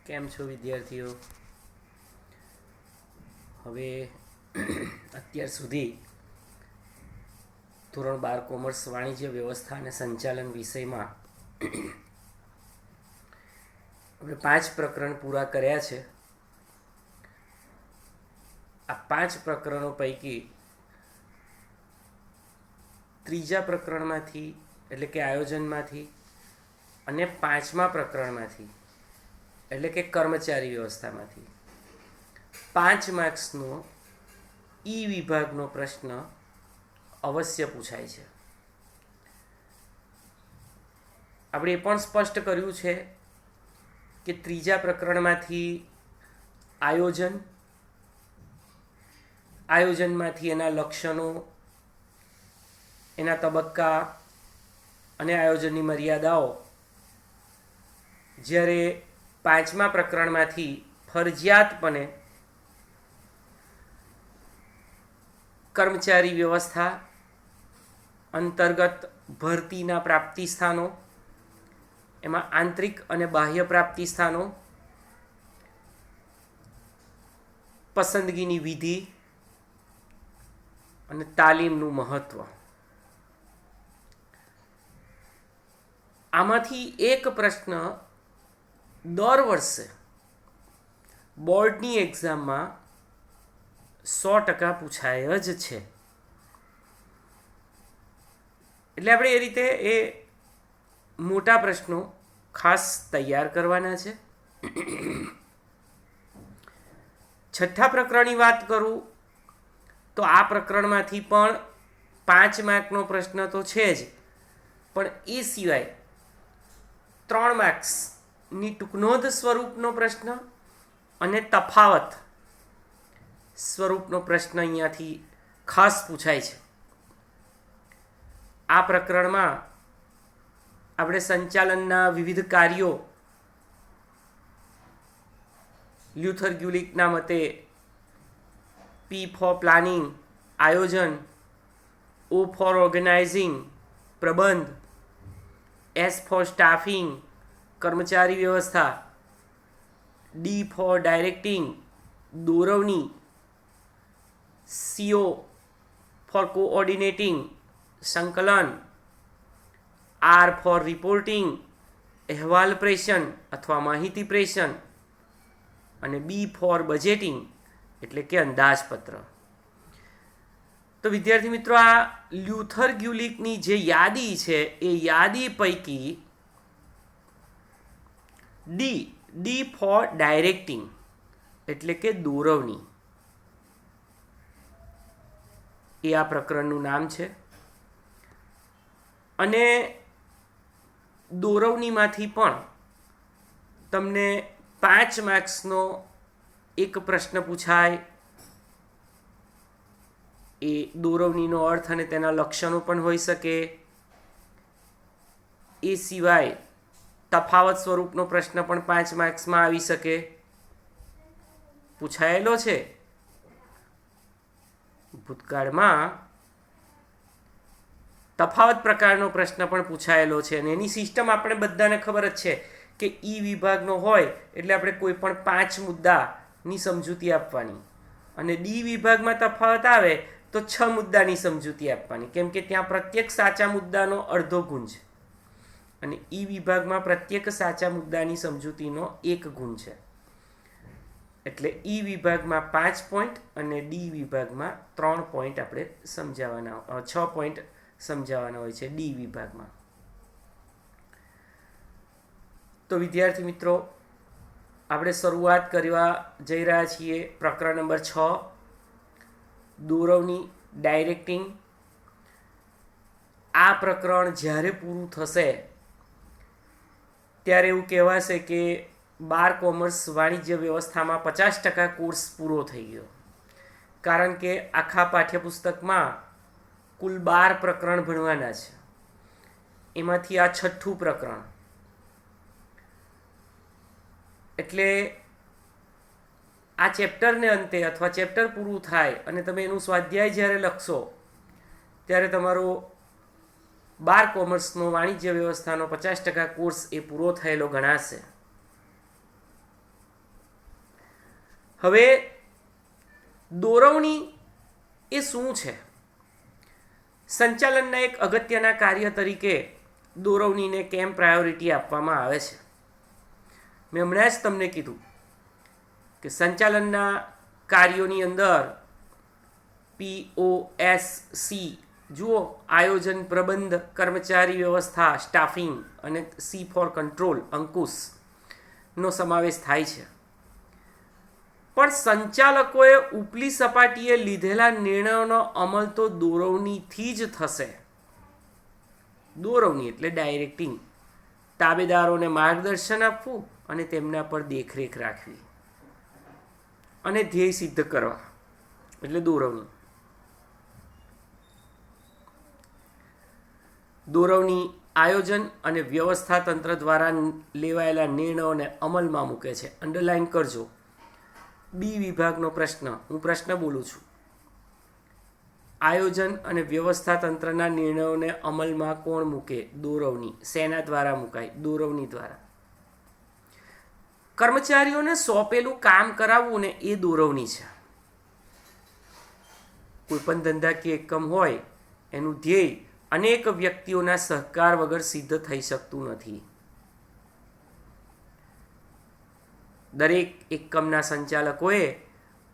કેમ છો વિદ્યાર્થીઓ? હવે અત્યાર સુધી ધોરણ 12 કોમર્સ વાણિજ્ય વ્યવસ્થા અને સંચાલન વિષયમાં આપણે 5 પ્રકરણ પૂરા કર્યા છે. આ 5 પ્રકરણો પૈકી ત્રીજા પ્રકરણમાંથી એટલે કે આયોજનમાંથી અને 5મા પ્રકરણમાંથી એટલે કે કર્મચારી વ્યવસ્થામાંથી 5 માર્ક્સનો ઈ વિભાગનો પ્રશ્ન અવશ્ય પૂછાય છે. આપણે એ પણ સ્પષ્ટ કર્યું છે કે ત્રીજા પ્રકરણમાંથી આયોજનમાંથી એના લક્ષણો, એના તબક્કા અને આયોજનની મર્યાદાઓ, જ્યારે 5મા પ્રકરણમાંથી ફરજિયાતપણે કર્મચારી વ્યવસ્થા અંતર્ગત ભરતીના પ્રાપ્તિ સ્થાનો, એમાં આંતરિક અને બાહ્ય પ્રાપ્તિ સ્થાનો, પસંદગીની વિધિ અને તાલીમનું મહત્વ, આમાંથી એક પ્રશ્ન દર વર્ષે બોર્ડની એક્ઝામમાં 100% પૂછાય જ છે. એટલે આપણે એ રીતે એ મોટા પ્રશ્નો ખાસ તૈયાર કરવાના છે. 6થા પ્રકરણની વાત કરું તો આ પ્રકરણમાંથી પણ 5 માર્કનો પ્રશ્ન તો છે જ, પણ એ સિવાય 3 માર્ક્સની ટૂંકનોંધ સ્વરૂપનો પ્રશ્ન અને તફાવત સ્વરૂપનો પ્રશ્ન અહીંયાથી ખાસ પૂછાય છે. આ પ્રકરણમાં આપણે સંચાલનના વિવિધ કાર્યો લ્યુથર ગ્યુલિકના મતે P ફોર પ્લાનિંગ આયોજન, O ફોર ઓર્ગેનાઇઝિંગ પ્રબંધ, S ફોર સ્ટાફિંગ કર્મચારી વ્યવસ્થા, D ફોર ડાયરેક્ટિંગ દોરવણી, CO ફોર કોઓર્ડિનેટિંગ સંકલન, R ફોર રિપોર્ટિંગ અહેવાલ પ્રેષણ અથવા માહિતી પ્રેષણ અને B ફોર બજેટિંગ એટલે કે અંદાજપત્ર. તો વિદ્યાર્થી મિત્રો, આ લ્યુથર ગ્યુલિકની જે યાદી છે એ યાદી પૈકી ડી ફોર ડાયરેક્ટિંગ એટલે કે દોરવણી એ આ પ્રકરણનું નામ છે. અને દોરવણીમાંથી પણ તમને 5 માર્ક્સનો એક પ્રશ્ન પૂછાય. એ દોરવણીનો અર્થ અને તેના લક્ષણો પણ હોઈ શકે. એ સિવાય તફાવત સ્વરૂપનો પ્રશ્ન પણ 5 માર્ક્સમાં આવી શકે, પૂછાયેલો છે. ભૂતકાળમાં તફાવત પ્રકારનો પ્રશ્ન પણ પૂછાયેલો છે અને એની સિસ્ટમ આપણે બધાને ખબર જ છે કે ઈ વિભાગનો હોય એટલે આપણે કોઈ પણ 5 મુદ્દાની સમજૂતી આપવાની, અને ડી વિભાગમાં તફાવત આવે તો 6 મુદ્દાની સમજૂતી આપવાની, કેમ કે ત્યાં પ્રત્યેક સાચા મુદ્દાનો અડધો ગુણ છે અને ઈ વિભાગમાં પ્રત્યેક સાચા મુદ્દાની સમજૂતીનો 1 ગુણ છે. એટલે ઈ વિભાગમાં 5 પોઈન્ટ અને ડી વિભાગમાં 3 પોઈન્ટ આપણે સમજાવવાના, 6 પોઈન્ટ સમજાવવાના હોય છે ડી વિભાગમાં. તો વિદ્યાર્થી મિત્રો, આપણે શરૂઆત કરવા જઈ રહ્યા છીએ પ્રકરણ નંબર 6, દોરવણી ડાયરેક્ટિંગ. આ પ્રકરણ જ્યારે પૂરું થશે ત્યારે એવું કહેવાશે કે 12 કોમર્સ વાણિજ્ય વ્યવસ્થામાં 50% કોર્સ પૂરો થઈ ગયો, કારણ કે આખા પાઠ્યપુસ્તકમાં કુલ 12 પ્રકરણ ભણવાના છે. એમાંથી આ 6થું પ્રકરણ. એટલે આ ચેપ્ટરને અંતે અથવા ચેપ્ટર પૂરું થાય અને તમે એનું સ્વાધ્યાય જ્યારે લખશો ત્યારે તમારો 12 કોમર્સનો વાણિજ્ય વ્યવસ્થાનો 50% કોર્સ એ પૂરો થયેલો ગણાશે. હવે દોરવણી એ શું છે? સંચાલનના એક અગત્યના કાર્ય તરીકે દોરવણીને કેમ પ્રાયોરિટી આપવામાં આવે છે? મેં હમણાં જ તમને કીધું કે સંચાલનના કાર્યોની અંદર POSC જુઓ, આયોજન, પ્રબંધ, કર્મચારી વ્યવસ્થા, સ્ટાફિંગ, અને C ફોર કંટ્રોલ, અંકુશનો સમાવેશ થાય છે. પણ સંચાલકોએ ઉપલી સપાટીએ લીધેલા નિર્ણયોનો અમલ તો દોરવણીથી જ થશે. દોરવણી એટલે ડાયરેક્ટિંગ, તાબેદારોને માર્ગદર્શન આપવું અને તેમના પર દેખરેખ રાખવી અને ધ્યેય સિદ્ધ કરવા એટલે દોરવણી. દોરવણી આયોજન અને વ્યવસ્થા તંત્ર દ્વારા લેવાયેલા નિર્ણયોને અમલમાં મૂકે છે. અંડરલાઇન કરજો. બી વિભાગનો પ્રશ્ન, હું પ્રશ્ન બોલું છું. આયોજન અને વ્યવસ્થા તંત્રના નિર્ણયોને અમલમાં કોણ મૂકે? દોરવણી. શેના દ્વારા મુકાય? દોરવણી દ્વારા. કર્મચારીઓને સોંપેલું કામ કરાવવું ને એ દોરવણી છે. કોઈ પણ ધંધાકીય એકમ હોય એનું ધ્યેય અનેક વ્યક્તિઓના સહકાર વગર સિદ્ધ થઈ શકતું નથી. દરેક એકમના સંચાલકોએ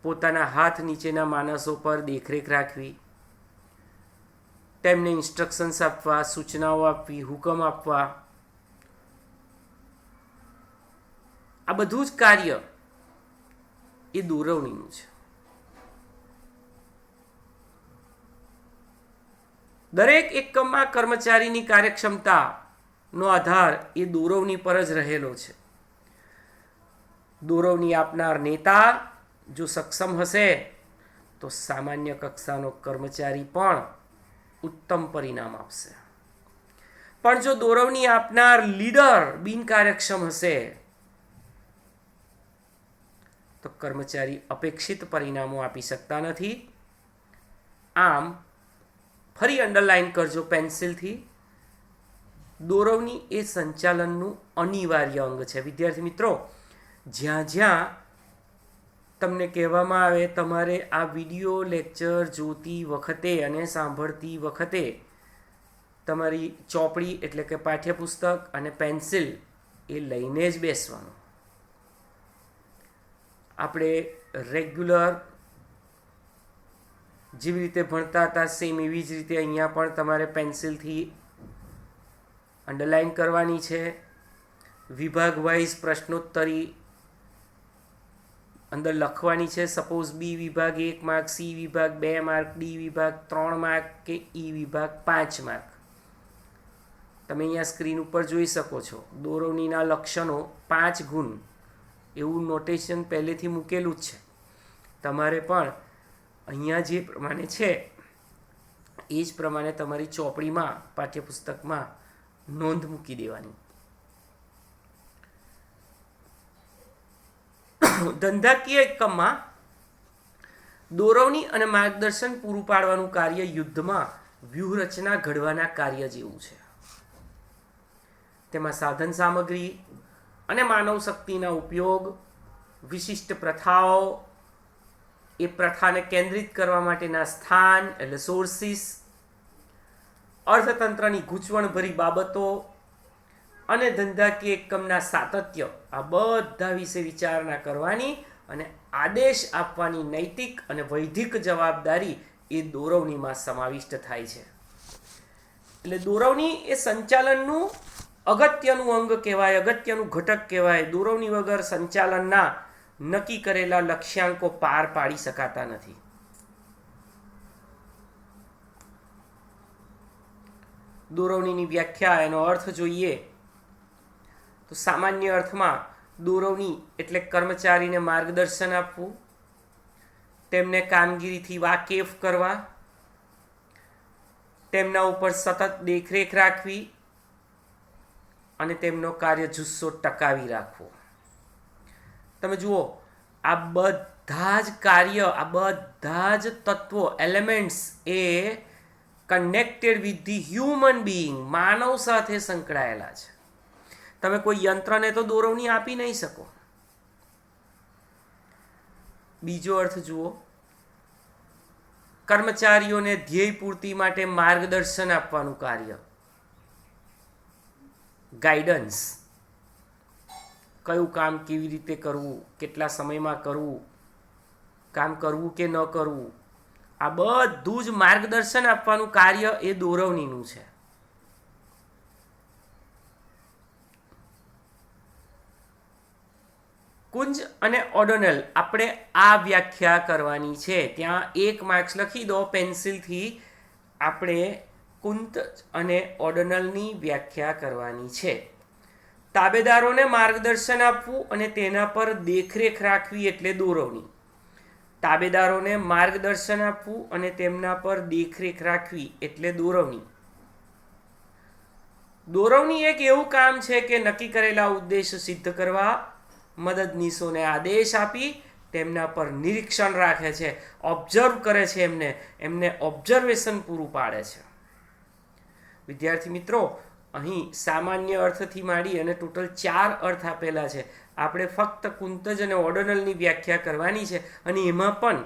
પોતાના હાથ નીચેના માણસો પર દેખરેખ રાખવી, તેમને ઇન્સ્ટ્રક્શન્સ આપવા, સૂચનાઓ આપવી, હુકમ આપવા, આ બધું જ કાર્ય એ દોરવણીનું છે. દરેક એકમમાં કર્મચારીની કાર્યક્ષમતાનો આધાર એ દોરવણી પર જ રહેલો છે. દોરવણી આપનાર નેતા જો સક્ષમ હશે તો સામાન્ય કક્ષાનો કર્મચારી પણ ઉત્તમ પરિણામ આપશે. પણ જો દોરવણી આપનાર લીડર બિનકાર્યક્ષમ હશે તો કર્મચારી અપેક્ષિત પરિણામો આપી શકતા નથી. આમ ફરી અંડરલાઇન કરજો પેન્સિલથી, દોરવણી એ સંચાલનનું અનિવાર્ય અંગ છે. વિદ્યાર્થી મિત્રો, જ્યાં જ્યાં તમને કહેવામાં આવે તમારે આ વિડીયો લેક્ચર જોતી વખતે અને સાંભળતી વખતે તમારી ચોપડી એટલે કે પાઠ્યપુસ્તક અને પેન્સિલ એ લઈને જ બેસવાનું. આપણે રેગ્યુલર જેવી રીતે ભણતા હતા સેમ એવી જ રીતે અહીંયા પણ તમારે પેન્સિલથી અંડરલાઇન કરવાની છે. વિભાગ વાઇઝ પ્રશ્નોત્તરી અંદર લખવાની છે. સપોઝ બી વિભાગ 1 માર્ક, સી વિભાગ 2 માર્ક, ડી વિભાગ 3 માર્ક કે ઈ વિભાગ 5 માર્ક. તમે અહીંયા સ્ક્રીન ઉપર જોઈ શકો છો. દોરવણીના લક્ષણો 5 ગુણ એવું નોટેશન પહેલેથી મૂકેલું જ છે. તમારે પણ અહીંયા જે પ્રમાણે છે એ જ પ્રમાણે તમારી ચોપડીમાં પાઠ્યપુસ્તકમાં નોંધ મૂકી દેવાની. ધંધાકીય એકમમાં દોરવણી અને માર્ગદર્શન પૂરું પાડવાનું કાર્ય યુદ્ધમાં વ્યૂહરચના ઘડવાના કાર્ય જેવું છે. તેમાં સાધન સામગ્રી અને માનવ શક્તિના ઉપયોગ, વિશિષ્ટ પ્રથાઓ, એ પ્રથાને કેન્દ્રિત કરવા માટેના સ્થાન એટલે સોર્સિસ, અર્થતંત્રની ગૂંચવણભરી બાબતો અને ધંધાકીય એકમના સાતત્ય, આ બધા વિશે વિચારણા કરવાની અને આદેશ આપવાની નૈતિક અને વૈધિક જવાબદારી એ દોરવણીમાં સમાવિષ્ટ થાય છે. એટલે દોરવણી એ સંચાલનનું અગત્યનું અંગ કહેવાય, અગત્યનું ઘટક કહેવાય. દોરવણી વગર સંચાલનના નક્કી કરેલા લક્ષ્યાંકો પાર પાડી શકાતા નથી. દોરવણીની વ્યાખ્યા, એનો અર્થ જોઈએ તો સામાન્ય અર્થમાં દોરવણી એટલે કર્મચારીને માર્ગદર્શન આપવું, તેમને કામગીરીથી વાકેફ કરવા, તેમના ઉપર સતત દેખરેખ રાખવી અને તેમનો કાર્ય જુસ્સો ટકાવી રાખવો. તમે જુઓ, આ બધા જ કાર્ય, આ બધા જ તત્વો, એલિમેન્ટ્સ એ connected with the human being, માનવ સાથે સંકળાયેલા છે. તમે કોઈ યંત્રને તો દોરવણી આપી નહીં શકો. બીજો અર્થ જુઓ, કર્મચારીઓને ધ્યેય પૂર્તિ માટે માર્ગદર્શન આપવાનું કાર્ય, ગાઈડન્સ. કયું કામ કેવી રીતે કરવું, કેટલા સમયમાં કરવું, કામ કરવું કે ન કરવું, આ બધું જ માર્ગદર્શન આપવાનું કાર્ય એ દોરવણીનું છે. કુંજ અને ઓર્ડોનલ આપણે આ વ્યાખ્યા કરવાની છે. ત્યાં 1 માર્ક્સ લખી દો પેન્સિલથી. આપણે કુંજ અને ઓર્ડોનલની વ્યાખ્યા કરવાની છે. તાબેદારોને માર્ગદર્શન આપવું અને તેના પર દેખરેખ રાખવી એટલે દોરવણી. તાબેદારોને માર્ગદર્શન આપવું અને તેમના પર દેખરેખ રાખવી એટલે દોરવણી. દોરવણી એક એવું કામ છે કે નક્કી કરેલા ઉદ્દેશ સિદ્ધ કરવા મદદનીશોને આદેશ આપી તેમના પર નિરીક્ષણ રાખે છે, ઓબ્ઝર્વ કરે છે, એમને ઓબ્ઝર્વેશન પૂરું પાડે છે. વિદ્યાર્થી મિત્રો, અહીં સામાન્ય અર્થથી માંડી અને ટોટલ 4 અર્થ આપેલા છે. આપણે ફક્ત કુંતજ અને ઓર્ડોનલની વ્યાખ્યા કરવાની છે. અને એમાં પણ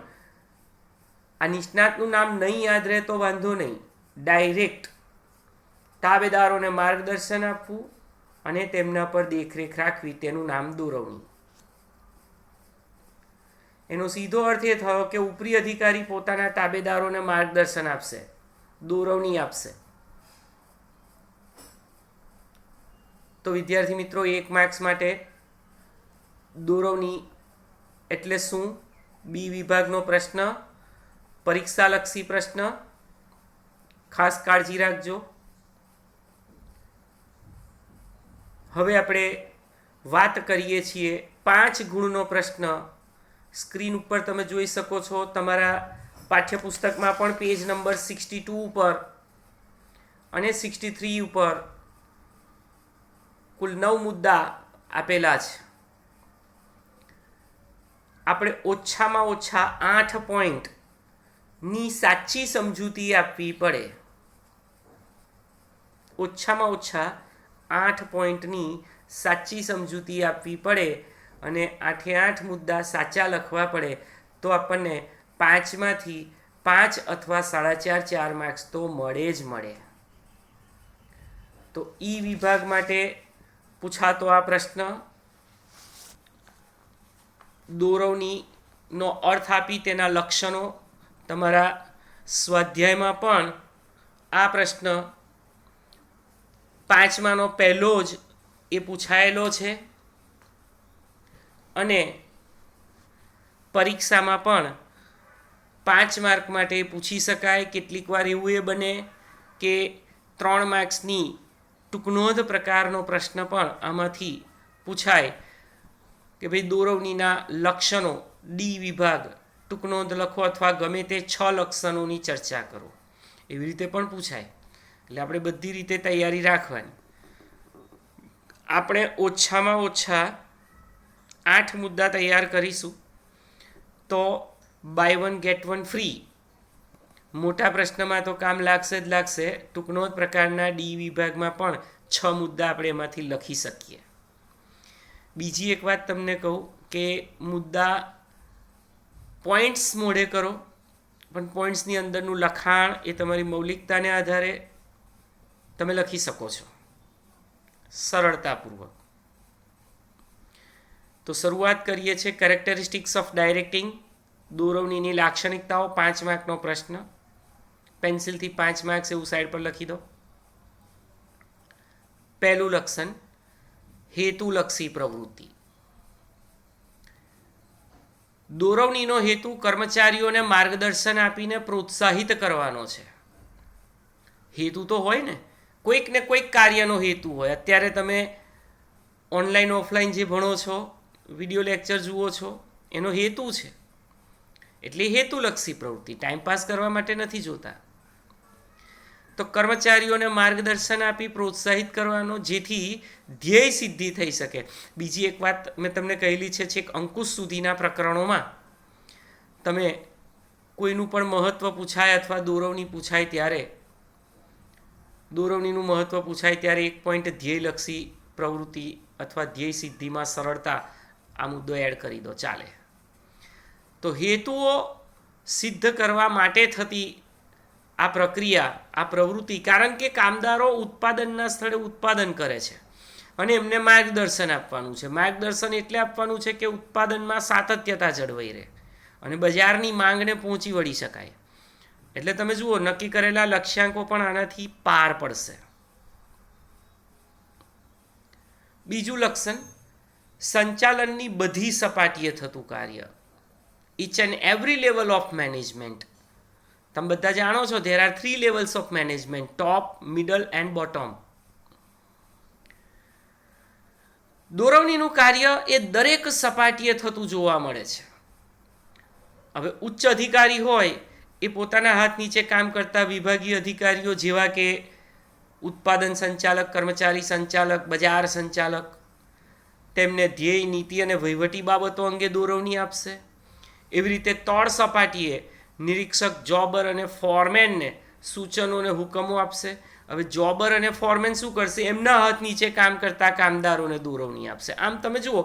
આ નિષ્ણાતનું નામ નહીં યાદ રહે તો વાંધો નહીં, ડાયરેક્ટ તાબેદારોને માર્ગદર્શન આપવું અને તેમના પર દેખરેખ રાખવી તેનું નામ દોરવણી. એનો સીધો અર્થ એ થયો કે ઉપરી અધિકારી પોતાના તાબેદારોને માર્ગદર્શન આપશે, દોરવણી આપશે. તો વિદ્યાર્થી મિત્રો, 1 માર્ક્સ માટે દોરવણી એટલે શું? બી વિભાગનો પ્રશ્ન, પરીક્ષાલક્ષી પ્રશ્ન, ખાસ કાળજી રાખજો. હવે આપણે વાત કરીએ છીએ 5 ગુણનો પ્રશ્ન. સ્ક્રીન ઉપર તમે જોઈ શકો છો, તમારા પાઠ્યપુસ્તકમાં પણ પેજ નંબર 62 ઉપર અને 63 ઉપર કુલ 9 મુદ્દા આપેલા છે. આપણે ઓછામાં ઓછા 8 પોઈન્ટની સાચી સમજૂતી આપવી પડે. ઓછામાં ઓછા 8 પોઈન્ટની સાચી સમજૂતી આપવી પડે અને 8 મુદ્દા સાચા લખવા પડે તો આપણને 5માંથી 5 અથવા 4.5 4 માર્ક્સ તો મળે જ મળે. તો ઈ વિભાગ માટે પૂછાતો આ પ્રશ્ન, દોરવણીનો અર્થ આપી તેના લક્ષણો, તમારા સ્વાધ્યાયમાં પણ આ પ્રશ્ન 5માનો પહેલો જ એ પૂછાયેલો છે અને પરીક્ષામાં પણ 5 માર્ક માટે પૂછી શકાય. કેટલીક વાર એવું એ બને કે 3 માર્ક્સની ટૂંકનોંધ પ્રકારનો પ્રશ્ન પણ આમાંથી પૂછાય કે ભાઈ દોરવણીના લક્ષણો, ડી વિભાગ, ટૂંકનોંધ લખો અથવા ગમે તે 6 લક્ષણોની ચર્ચા કરો. એવી રીતે પણ પૂછાય. એટલે આપણે બધી રીતે તૈયારી રાખવાની. આપણે ઓછામાં ઓછા 8 મુદ્દા તૈયાર કરીશું તો બાય 1 ગેટ 1 ફ્રી. મોટા પ્રશ્નમાં તો કામ લાગશે જ લાગશે. ટૂંકનોંધ પ્રકારના ડી વિભાગમાં પણ 6 મુદ્દા આપણે એમાંથી લખી શકીએ. બીજી એક વાત તમને કહું કે મુદ્દા પોઈન્ટ્સ મોઢે કરો, પણ પોઈન્ટ્સની અંદરનું લખાણ એ તમારી મૌલિકતાને આધારે તમે લખી શકો છો સરળતાપૂર્વક. તો શરૂઆત કરીએ છીએ કેરેક્ટરિસ્ટિક્સ ઓફ ડાયરેક્ટિંગ, દોરવણીની લાક્ષણિકતાઓ. 5 માર્કનો પ્રશ્ન, પેન્સિલથી 5 માર્ક્સ એવું સાઈડ પર લખી દો. પહેલું લક્ષણ, હેતુલક્ષી પ્રવૃત્તિ. દોરવણીનો હેતુ કર્મચારીઓને માર્ગદર્શન આપીને પ્રોત્સાહિત કરવાનો છે. હેતુ તો હોય ને, કોઈક ને કોઈક કાર્યનો હેતુ હોય. અત્યારે તમે ઓનલાઈન ઓફલાઈન જે ભણો છો, વિડીયો લેક્ચર જુઓ છો, એનો હેતુ છે. એટલે હેતુલક્ષી પ્રવૃત્તિ, ટાઈમપાસ કરવા માટે નથી જોતા. તો કર્મચારીઓને માર્ગદર્શન આપી પ્રોત્સાહિત કરવાનો, જેથી ધ્યેય સિદ્ધિ થઈ શકે. બીજી એક વાત મેં તમને કહેલી છે, છેક અંકુશ સુધીના પ્રકરણોમાં તમે કોઈનું પણ મહત્ત્વ પૂછાય અથવા દોરવણી પૂછાય ત્યારે, દોરવણીનું મહત્ત્વ પૂછાય ત્યારે 1 પોઈન્ટ ધ્યેયલક્ષી પ્રવૃત્તિ અથવા ધ્યેય સિદ્ધિમાં સરળતા, આ મુદ્દો એડ કરી દો, ચાલે. તો હેતુઓ સિદ્ધ કરવા માટે થતી આ પ્રક્રિયા, આ પ્રવૃત્તિ, કારણ કે કામદારો ઉત્પાદનના સ્થળે ઉત્પાદન કરે છે અને એમને માર્ગદર્શન આપવાનું છે. માર્ગદર્શન એટલે આપવાનું છે કે ઉત્પાદનમાં સાતત્યતા જળવાઈ રહે અને બજારની માંગને પહોંચી વળી શકાય. એટલે તમે જુઓ, નક્કી કરેલા લક્ષ્યાંકો પણ આનાથી પાર પડશે. બીજું લક્ષણ, સંચાલનની બધી સપાટીએ થતું કાર્ય. each and every level of management. તમે બધા જાણો છો, there are 3 levels of management: top, middle and bottom. દોરવણીનું કાર્ય એ દરેક સપાટીએ થતું જોવા મળે છે. હવે ઉચ્ચ અધિકારી હોય એ પોતાના હાથ નીચે કામ કરતા વિભાગીય અધિકારીઓ જેવા કે ઉત્પાદન સંચાલક, કર્મચારી સંચાલક, બજાર સંચાલક, તેમને ધ્યેય, નીતિ અને વહીવટી બાબતો અંગે દોરવણી આપશે. એવી રીતે તળ સપાટીએ નિરીક્ષક, જોબર અને ફોરમેનને સૂચનો અને હુકમો આપશે. હવે જોબર અને ફોરમેન શું કરશે? એમના હાથ નીચે કામ કરતા કામદારોને દોરવણી આપશે. આમ તમે જુઓ,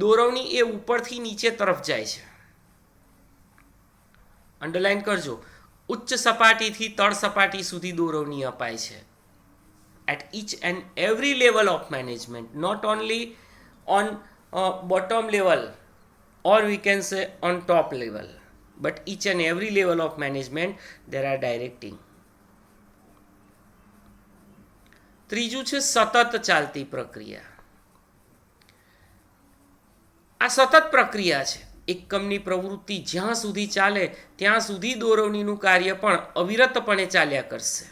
દોરવણી એ ઉપરથી નીચે તરફ જાય છે. અંડરલાઈન કરજો, ઉચ્ચ સપાટીથી તળ સપાટી સુધી દોરવણી અપાય છે. at each and every level of management, not only on bottom level or we can say on top level, but each and every level of management there are directing. ત્રીજું છે સતત ચાલતી પ્રક્રિયા. આ સતત પ્રક્રિયા છે. એકમની પ્રવૃત્તિ જ્યાં સુધી ચાલે ત્યાં સુધી દોરવણીનું કાર્ય પણ અવિરતપણે ચાલ્યા કરશે.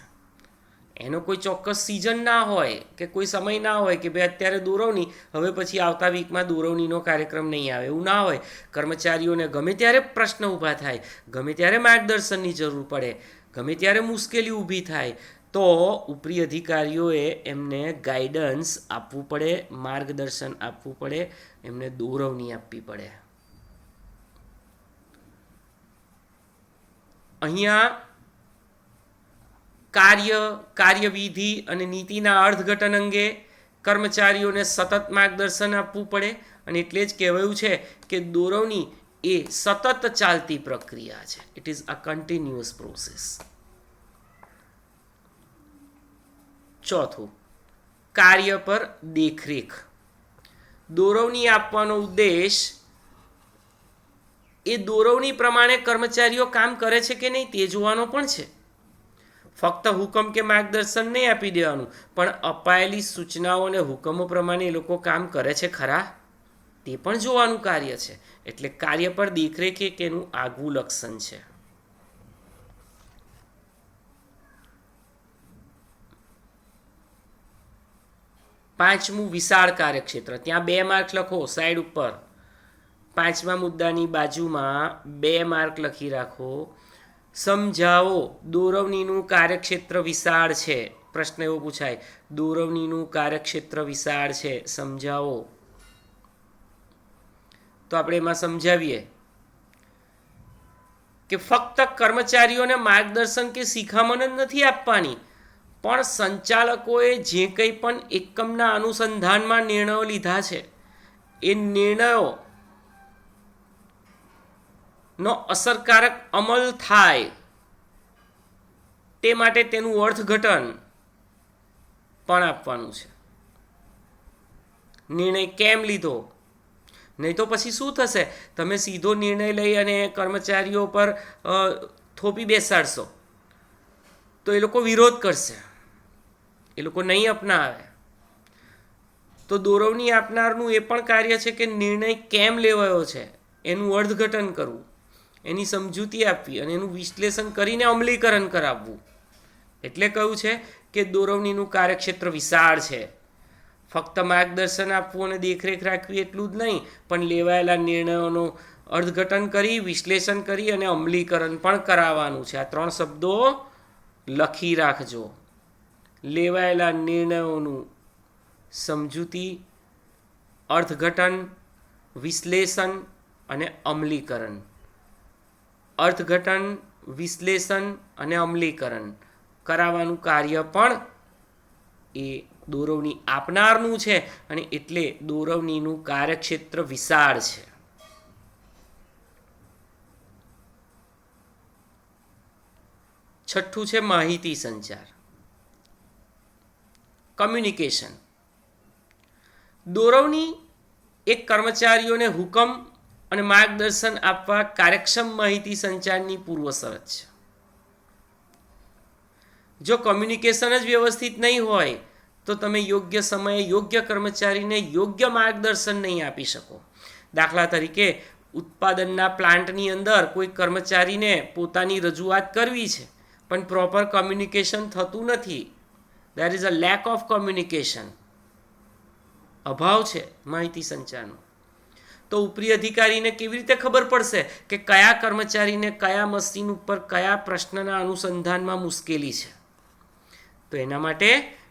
એનો કોઈ ચોક્કસ સિઝન ના હોય કે કોઈ સમય ના હોય કે ભાઈ અત્યારે દોરવણી, હવે પછી આવતા વીકમાં દોરવણીનો કાર્યક્રમ નહીં આવે, એવું ના હોય. કર્મચારીઓને ગમે ત્યારે પ્રશ્ન ઊભા થાય, ગમે ત્યારે માર્ગદર્શનની જરૂર પડે, ગમે ત્યારે મુશ્કેલી ઊભી થાય, તો ઉપરી અધિકારીઓએ એમને ગાઈડન્સ આપવું પડે, માર્ગદર્શન આપવું પડે, એમને દોરવણી આપવી પડે. અહીંયા કાર્યવિધિ અને નીતિના અર્થઘટન અંગે કર્મચારીઓને સતત માર્ગદર્શન આપવું પડે. અને એટલે જ કહેવાયું છે કે દોરવણી એ સતત ચાલતી પ્રક્રિયા છે. It is a continuous process. ચોથું, કાર્ય પર દેખરેખ. દોરવણી આપવાનો ઉદ્દેશ એ દોરવણી પ્રમાણે કર્મચારીઓ કામ કરે છે કે નહીં તે જોવાનો પણ છે. ફક્ત હુકમ કે માર્ગદર્શન નહીં આપી દેવાનું, પણ અપાયેલી સૂચનાઓ અને હુકમો પ્રમાણે એ લોકો કામ કરે છે ખરા તે પણ જોવાનું કાર્ય છે. એટલે કાર્ય પર દેખરેખ એક એનું આગવું લક્ષણ છે. પાંચમું, વિશાળ કાર્યક્ષેત્ર. ત્યાં 2 માર્ક લખો સાઈડ ઉપર. 5મા મુદ્દાની બાજુમાં 2 માર્ક લખી રાખો. સમજાવો, દોરવણીનું કાર્યક્ષેત્ર વિશાળ છે. પ્રશ્ન એવો પૂછાય, દોરવણીનું કાર્યક્ષેત્ર વિશાળ છે, સમજાવો. તો આપણે એમાં સમજાવીએ કે ફક્ત કર્મચારીઓને માર્ગદર્શન કે શિખામણ જ નથી આપવાની, પણ સંચાલકોએ જે કંઈ પણ એકમના અનુસંધાનમાં નિર્ણયો લીધા છે એ નિર્ણયો નો અસરકારક અમલ થાય તે માટે તેનું અર્થઘટન પણ આપવાનું છે. નિર્ણય કેમ લીધો? નહીં તો પછી શું થશે? તમે સીધો નિર્ણય લઈ અને કર્મચારીઓ પર થોપી બેસાડશો તો એ લોકો વિરોધ કરશે, એ લોકો નહીં અપનાવે. તો દોરવણી આપનારનું એ પણ કાર્ય છે કે નિર્ણય કેમ લેવાયો છે એનું અર્થઘટન કરવું, એની સમજૂતી આપવી અને એનું વિશ્લેષણ કરીને અમલીકરણ કરાવવું. એટલે કહ્યું છે કે દોરવણીનું કાર્યક્ષેત્ર વિશાળ છે. ફક્ત માર્ગદર્શન આપવું અને દેખરેખ રાખવી એટલું જ નહીં, પણ લેવાયેલા નિર્ણયોનું અર્થઘટન કરી, વિશ્લેષણ કરી અને અમલીકરણ પણ કરાવવાનું છે. આ 3 શબ્દો લખી રાખજો. લેવાયેલા નિર્ણયોનું સમજૂતી, અર્થઘટન, વિશ્લેષણ અને અમલીકરણ. અર્થઘટન, વિશ્લેષણ અને અમલીકરણ કરાવવાનું કાર્ય પણ એ દોરવણી આપનારનું છે અને એટલે દોરવણીનું કાર્યક્ષેત્ર વિશાળ છે. છઠ્ઠું છે માહિતી સંચાર, કમ્યુનિકેશન. દોરવણી એક કર્મચારીઓને હુકમ અને માર્ગદર્શન આપવા કાર્યક્ષમ માહિતી સંચારની પૂર્વ શરત છે. જો કમ્યુનિકેશન જ વ્યવસ્થિત નહીં હોય તો તમે યોગ્ય સમયે યોગ્ય કર્મચારીને યોગ્ય માર્ગદર્શન નહીં આપી શકો. દાખલા તરીકે ઉત્પાદનના પ્લાન્ટની અંદર કોઈ કર્મચારીને પોતાની રજૂઆત કરવી છે પણ પ્રોપર કમ્યુનિકેશન થતું નથી. There is a lack of communication, અભાવ છે માહિતી સંચારનો. તો ઉપરી અધિકારીને કેવી રીતે ખબર પડશે કે કયા કર્મચારીને કયા મશીન ઉપર કયા પ્રશ્નના અનુસંધાનમાં મુશ્કેલી છે? તો એના માટે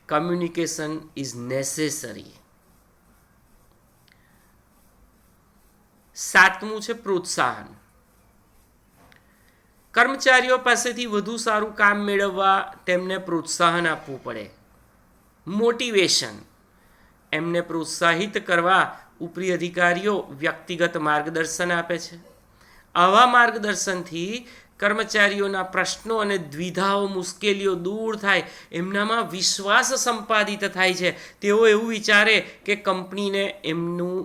કમ્યુનિકેશન ઇઝ નેસેસરી. સાતમું છે પ્રોત્સાહન. કર્મચારીઓ પાસેથી વધુ સારું કામ મેળવવા તેમને પ્રોત્સાહન આપવું પડે. મોટિવેશન. એમને પ્રોત્સાહિત કરવા ઉપરી અધિકારીઓ વ્યક્તિગત માર્ગદર્શન આપે છે. આવા માર્ગદર્શનથી કર્મચારીઓના પ્રશ્નો અને દ્વિધાઓ, મુશ્કેલીઓ દૂર થાય, એમનામાં વિશ્વાસ સંપાદિત થાય છે. તેઓ એવું વિચારે કે કંપનીને એમનું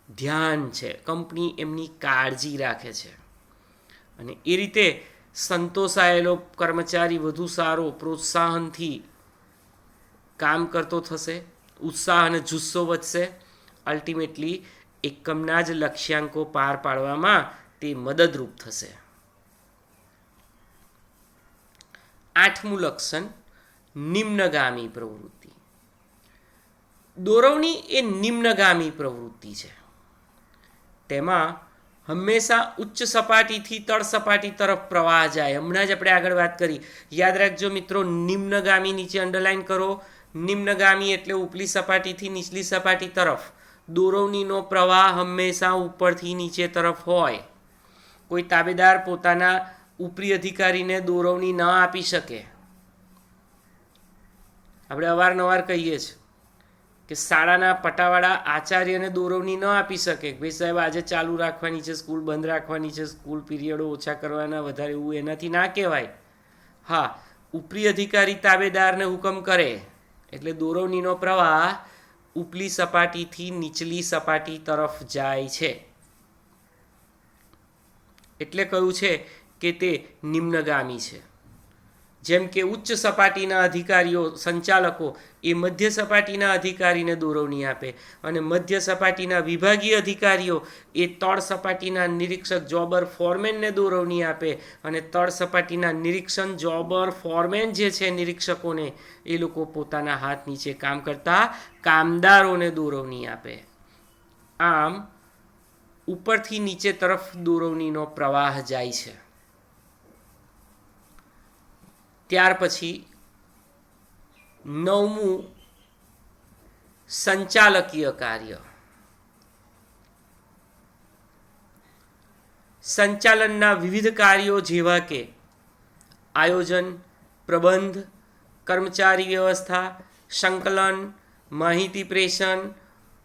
ધ્યાન છે, કંપની એમની કાળજી રાખે છે. અને એ રીતે સંતોષાયેલો કર્મચારી વધુ સારો પ્રોત્સાહનથી કામ કરતો થશે, ઉત્સાહ અને જુસ્સો વધશે. અલ્ટિમેટલી એકમના જ લક્ષ્યાંકો પાર પાડવામાં તે મદદરૂપ થશે. આઠમું લક્ષણ નિમ્નગામી પ્રવૃત્તિ. દોરવણી એ નિમ્નગામી પ્રવૃત્તિ છે. તેમાં હંમેશા ઉચ્ચ સપાટીથી તળ સપાટી તરફ પ્રવાહ જાય. હમણાં જ આપણે આગળ વાત કરી, યાદ રાખજો મિત્રો. નિમ્નગામી નીચે અંડરલાઈન કરો. નિમ્નગામી એટલે ઉપલી સપાટીથી નીચલી સપાટી તરફ. દોરવણીનો પ્રવાહ હંમેશા ઉપરથી નીચે તરફ હોય. કોઈ તાબેદાર પોતાના ઉપરી અધિકારીને દોરવણી ન આપી શકે. આપણે અવારનવાર કહીએ છીએ કે શાળાના પટાવાળા આચાર્યને દોરવણી ન આપી શકે. ભાઈ સાહેબ આજે ચાલુ રાખવાની છે, સ્કૂલ બંધ રાખવાની છે, સ્કૂલ પીરિયડો ઓછા કરવાના, વધારે એવું એનાથી ના કહેવાય. હા, ઉપરી અધિકારી તાબેદારને હુકમ કરે એટલે દોરવણીનો પ્રવાહ ઉપલી સપાટીથી નીચલી સપાટી તરફ જાય છે. એટલે કહ્યું છે કે તે નિમ્નગામી છે. જેમ કે ઉચ્ચ સપાટીના અધિકારીઓ, સંચાલકો એ મધ્ય સપાટીના અધિકારીને દોરવણી આપે અને મધ્ય સપાટીના વિભાગીય અધિકારીઓ એ તળ સપાટીના નિરીક્ષક, જોબર, ફોરમેનને દોરવણી આપે અને તળ સપાટીના નિરીક્ષણ, જોબર, ફોરમેન જે છે નિરીક્ષકોને, એ લોકો પોતાના હાથ નીચે કામ કરતા કામદારોને દોરવણી આપે. આમ ઉપરથી નીચે તરફ દોરવણીનો પ્રવાહ જાય છે. ત્યાર પછી નવમું સંચાલકીય કાર્ય. સંચાલનના વિવિધ કાર્યો જેવા કે આયોજન, પ્રબંધ, કર્મચારી વ્યવસ્થા, સંકલન, માહિતી પ્રેષણ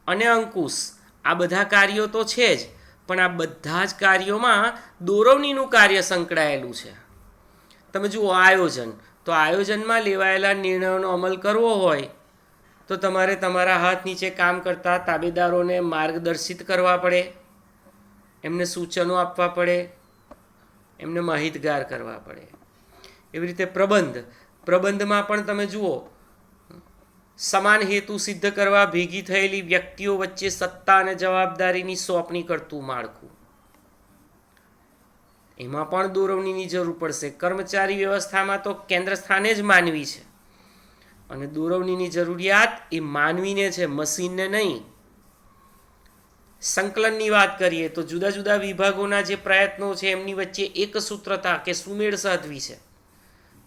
અને અંકુશ, આ બધા કાર્યો તો છે જ, પણ આ બધા જ કાર્યોમાં દોરવણીનું કાર્ય સંકળાયેલું છે. તમે જુઓ આયોજન, તો આયોજનમાં લેવાયેલા નિર્ણયોનો અમલ કરવો હોય તો તમારે તમારા હાથ નીચે કામ કરતા તાબેદારોને માર્ગદર્શિત કરવા પડે, એમને સૂચનો આપવા પડે, એમને માહિતગાર કરવા પડે. એવી રીતે પ્રબંધમાં પણ તમે જુઓ, સમાન હેતુ સિદ્ધ કરવા ભેગી થયેલી વ્યક્તિઓ વચ્ચે સત્તા અને જવાબદારીની સોંપણી કરતું માળખું, એમાં પણ દોરવણીની જરૂર પડશે. કર્મચારી વ્યવસ્થામાં તો કેન્દ્ર સ્થાને જ માનવી છે અને દોરવણીની જરૂરિયાત એ માનવીને છે, મશીનને નહીં. સંકલનની વાત કરીએ તો જુદા જુદા વિભાગોના જે પ્રયત્નો છે એમની વચ્ચે એક સૂત્રતા કે સુમેળ સાધવી છે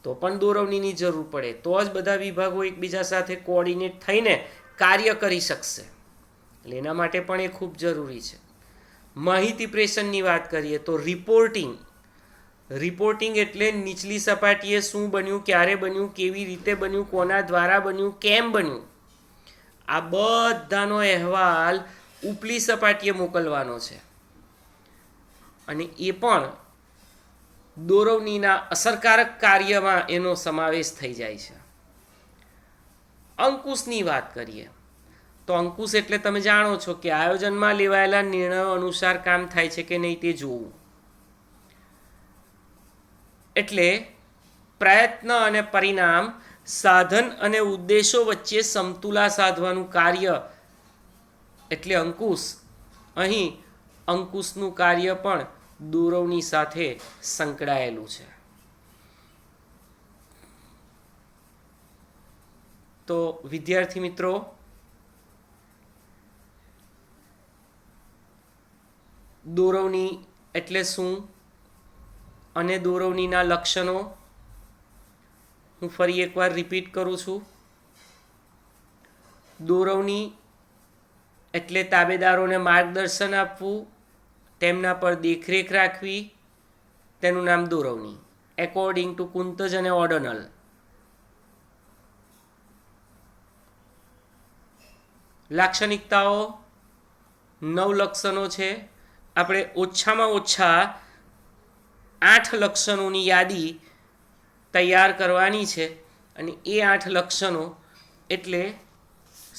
તો પણ દોરવણીની જરૂર પડે. તો જ બધા વિભાગો એકબીજા સાથે કોઓર્ડિનેટ થઈને કાર્ય કરી શકશે. એટલે એના માટે પણ એ ખૂબ જરૂરી છે. માહિતી પ્રેષણની વાત કરીએ તો રિપોર્ટિંગ એટલે નીચલી સપાટીએ શું બન્યું, ક્યારે બન્યું, કેવી રીતે બન્યું, કોના દ્વારા બન્યું, કેમ બન્યું, આ બધાનો અહેવાલ ઉપલી સપાટીએ મોકલવાનો છે. અને એ પણ દોરવણીના અસરકારક કાર્યમાં એનો સમાવેશ થઈ જાય છે. અંકુશની વાત કરીએ તો અંકુશ એટલે તમે જાણો છો કે આયોજનમાં લેવાયેલા નિર્ણયો અનુસાર કામ થાય છે કે નહીં તે જોવું. એટલે પ્રયત્ન અને પરિણામ, સાધન અને ઉદ્દેશો વચ્ચે સમતુલા સાધવાનું કાર્ય એટલે અંકુશ. અહીં અંકુશનું કાર્ય પણ દોરવણી સાથે સંકળાયેલું છે. તો વિદ્યાર્થી મિત્રો, દોરવણી એટલે શું અને દોરવણીના લક્ષણો હું ફરી એકવાર રિપીટ કરું છું. દોરવણી એટલે તાબેદારોને માર્ગદર્શન આપવું, તેમના પર દેખરેખ રાખવી, તેનું નામ દોરવણી. એકોર્ડિંગ ટુ કુંતજ અને ઓર્ડનલ. લાક્ષણિકતાઓ 9 લક્ષણો છે. આપણે ઓછામાં ઓછા 8 લક્ષણોની યાદી તૈયાર કરવાની છે. અને એ 8 લક્ષણો એટલે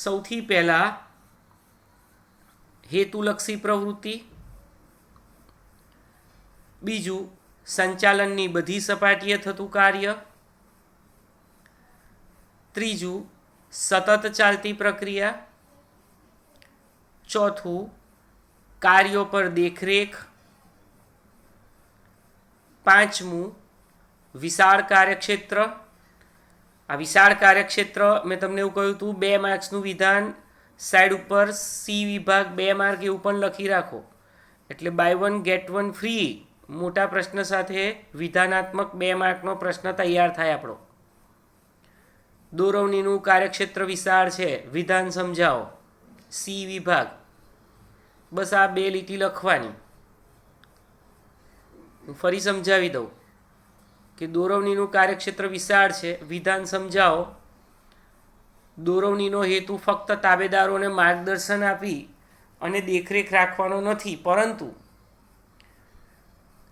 સૌથી પહેલાં હેતુલક્ષી પ્રવૃત્તિ, બીજું સંચાલનની બધી સપાટીએ થતું કાર્ય, ત્રીજું સતત ચાલતી પ્રક્રિયા, ચોથું કાર્યો પર દેખરેખ, પાંચમું વિશાળ કાર્યક્ષેત્ર. આ વિશાળ કાર્યક્ષેત્ર મેં તમને એવું કહ્યું હતું 2 માર્ક્સનું વિધાન સાઈડ ઉપર સી વિભાગ 2 માર્ક એવું પણ લખી રાખો. એટલે બાય 1 ગેટ 1 ફ્રી મોટા પ્રશ્ન સાથે વિધાનાત્મક 2 માર્કનો પ્રશ્ન તૈયાર થાય આપણો. દોરવણીનું કાર્યક્ષેત્ર વિશાળ છે, વિધાન સમજાવો, સી વિભાગ. બસ આ 2 લીટી લખવાની. હું ફરી સમજાવી દઉં કે દોરવણીનું કાર્યક્ષેત્ર વિશાળ છે, વિધાન સમજાવો. દોરવણીનો હેતુ ફક્ત તાબેદારોને માર્ગદર્શન આપી અને દેખરેખ રાખવાનો નથી, પરંતુ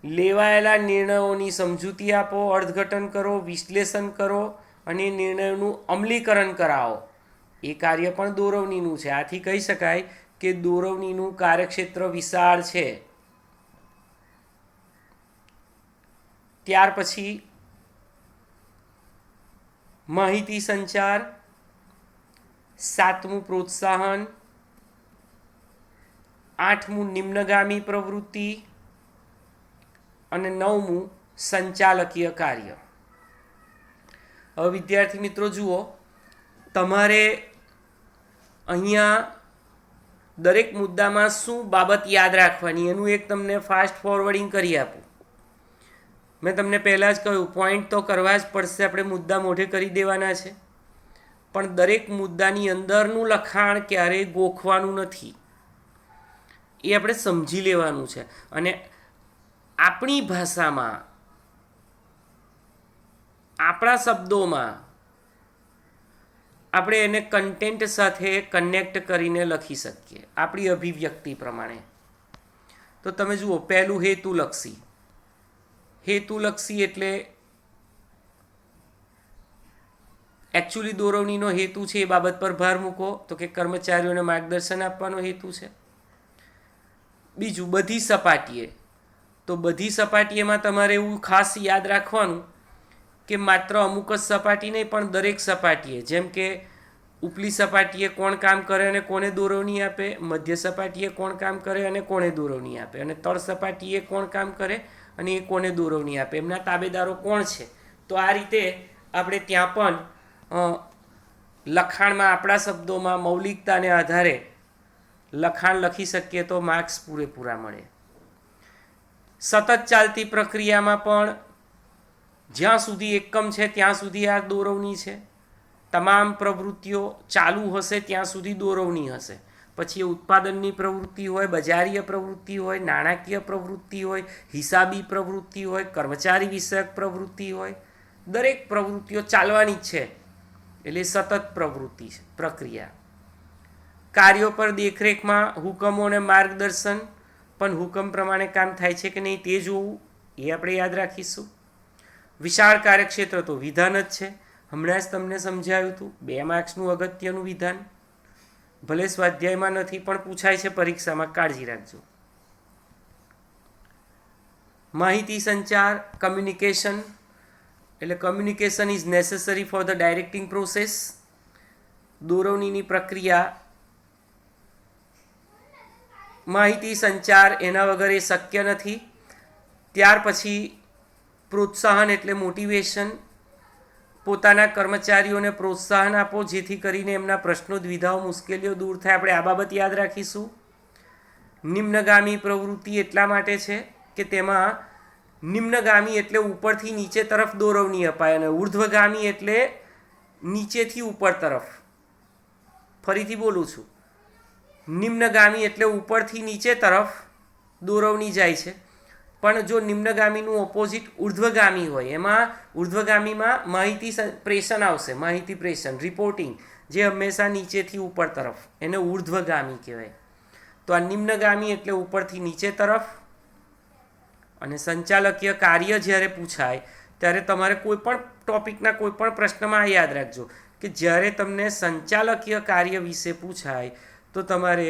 લેવાયેલા નિર્ણયોની સમજૂતી આપો, અર્થઘટન કરો, વિશ્લેષણ કરો અને નિર્ણયોનું અમલીકરણ કરાવો. એ કાર્ય પણ દોરવણીનું છે. આથી કહી શકાય કે દોરવણીનું કાર્યક્ષેત્ર વિશાળ છે. ત્યાર પછી માહિતી સંચાર, 7મું પ્રોત્સાહન, 8મું નિમ્નગામી પ્રવૃત્તિ અને 9મું સંચાલકીય કાર્ય. હવે વિદ્યાર્થી મિત્રો જુઓ, તમારે અહીંયા દરેક મુદ્દામાં શું બાબત યાદ રાખવાની એનું એક તમને ફાસ્ટ ફોરવર્ડિંગ કરી આપું. મેં તમને પહેલાં જ કહ્યું પોઈન્ટ તો કરવા જ પડશે, આપણે મુદ્દા મોઢે કરી દેવાના છે. પણ દરેક મુદ્દાની અંદરનું લખાણ ક્યારેય ગોખવાનું નથી, એ આપણે સમજી લેવાનું છે. અને આપણી ભાષામાં, આપણા શબ્દોમાં આપણે એને કન્ટેન્ટ સાથે કનેક્ટ કરીને લખી શકીએ આપણી અભિવ્યક્તિ પ્રમાણે. તો તમે જુઓ, પહેલું હેતુલક્ષી. હેતુલક્ષી એટલે એકચ્યુઅલી દોરવણીનો હેતુ છે એ બાબત પર ભાર મૂકો, તો કે કર્મચારીઓને માર્ગદર્શન આપવાનો હેતુ છે. બીજું બધી સપાટીએ. તો બધી સપાટીએમાં તમારે એવું ખાસ યાદ રાખવાનું કે માત્ર અમુક જ સપાટી નહીં, પણ દરેક સપાટીએ, જેમ કે ઉપલી સપાટીએ કોણ કામ કરે અને કોને દોરવણી આપે, મધ્ય સપાટીએ કોણ કામ કરે અને કોને દોરવણી આપે, અને તળ સપાટીએ કોણ કામ કરે અને એ કોને દોરવણી આપે, એમના તાબેદારો કોણ છે. તો આ રીતે આપણે ત્યાં પણ લખાણમાં આપણા શબ્દોમાં મૌલિકતાને આધારે લખાણ લખી શકીએ તો માર્ક્સ પૂરેપૂરા મળે. સતત ચાલતી પ્રક્રિયામાં પણ જ્યાં સુધી એકમ છે ત્યાં સુધી આ દોરવણી છે. તમામ પ્રવૃત્તિઓ ચાલુ હશે ત્યાં સુધી દોરવણી હશે. પછી એ ઉત્પાદનની પ્રવૃત્તિ હોય, બજારીય પ્રવૃત્તિ હોય, નાણાકીય પ્રવૃત્તિ હોય, હિસાબી પ્રવૃત્તિ હોય, કર્મચારી વિષયક પ્રવૃત્તિ હોય, દરેક પ્રવૃત્તિઓ ચાલવાની જ છે. એટલે સતત પ્રવૃત્તિ પ્રક્રિયા. કાર્યો પર દેખરેખમાં હુકમો અને માર્ગદર્શન, પણ હુકમ પ્રમાણે કામ થાય છે કે નહીં તે જોવું. એ આપણે યાદ રાખીશું. વિશાળ કાર્યક્ષેત્ર તો વિધાન જ છે, હમણાં જ તમને સમજાવ્યું હતું. 2 માર્ક્સનું અગત્યનું વિધાન, ભલે સ્વાધ્યાયમાં નથી પણ પૂછાય છે પરીક્ષામાં, કાળજી રાખજો. માહિતી સંચાર, કમ્યુનિકેશન, એટલે communication is necessary for the directing process. દોરવણીની પ્રક્રિયા, માહિતી સંચાર એના વગર એ શક્ય નથી. ત્યાર પછી પ્રોત્સાહન એટલે મોટિવેશન. પોતાના કર્મચારીઓને પ્રોત્સાહન આપો જેથી કરીને એમના પ્રશ્નો, દ્વિધાઓ, મુશ્કેલીઓ દૂર થાય. આપણે આ બાબત યાદ રાખીશું. નિમ્નગામી પ્રવૃત્તિ એટલા માટે છે કે તેમાં નિમ્નગામી એટલે ઉપરથી નીચે તરફ દોરવણી અપાય અને ઉર્ધ્વગામી એટલે નીચેથી ઉપર તરફ. ફરીથી બોલું છું, નિમ્નગામી એટલે ઉપરથી નીચે તરફ દોરવણી જાય છે, પણ જો નિમ્નગામીનું ઓપોઝિટ ઉર્ધ્વગામી હોય, એમાં ઉર્ધ્વગામીમાં માહિતી પ્રેષણ આવશે, માહિતી પ્રેષણ, રિપોર્ટિંગ, જે હંમેશા નીચેથી ઉપર તરફ, એને ઉર્ધ્વગામી કહેવાય. તો આ નિમ્નગામી એટલે ઉપરથી નીચે તરફ. અને સંચાલકીય કાર્ય જ્યારે પૂછાય ત્યારે તમારે કોઈ પણ ટોપિકના કોઈ પણ પ્રશ્નમાં યાદ રાખજો કે જ્યારે તમને સંચાલકીય કાર્ય વિશે પૂછાય તો તમારે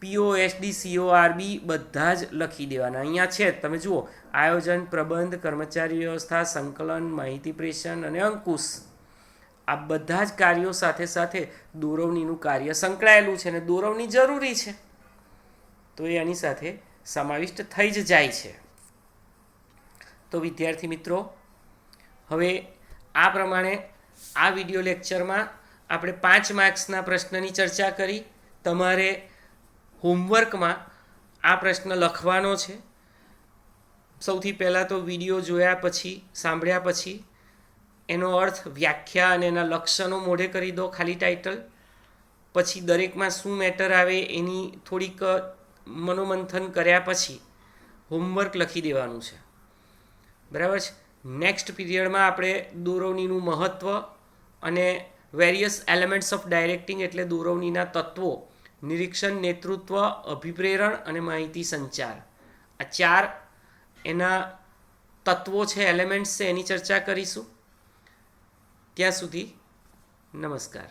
POSD CORB બધા જ લખી દેવાના. અહીંયા છે તમે જુઓ, આયોજન, પ્રબંધ, કર્મચારી વ્યવસ્થા, સંકલન, માહિતી પ્રેષણ અને અંકુશ, આ બધા જ કાર્યો સાથે સાથે દોરવણીનું કાર્ય સંકળાયેલું છે અને દોરવણી જરૂરી છે, તો એ આની સાથે સમાવિષ્ટ થઈ જ જાય છે. તો વિદ્યાર્થી મિત્રો, હવે આ પ્રમાણે આ વિડીયો લેક્ચરમાં આપણે 5 માર્ક્સના પ્રશ્નની ચર્ચા કરી. તમારે હોમવર્કમાં આ પ્રશ્ન લખવાનો છે. સૌથી પહેલાં તો વિડીયો જોયા પછી, સાંભળ્યા પછી એનો અર્થ, વ્યાખ્યા અને એના લક્ષણો મોઢે કરી દો, ખાલી ટાઇટલ. પછી દરેકમાં શું મેટર આવે એની થોડીક મનોમંથન કર્યા પછી હોમવર્ક લખી દેવાનું છે. બરાબર છે. નેક્સ્ટ પીરિયડમાં આપણે દોરવણીનું મહત્ત્વ અને વેરિયસ એલિમેન્ટ્સ ઓફ ડાયરેક્ટિંગ એટલે દોરવણીના તત્વો, નિરીક્ષણ, નેતૃત્વ, અભિપ્રેરણ અને માહિતી સંચાર, આ 4 એના તત્વો છે, એલિમેન્ટ્સ છે, એની ચર્ચા કરીશું. ત્યાં સુધી નમસ્કાર.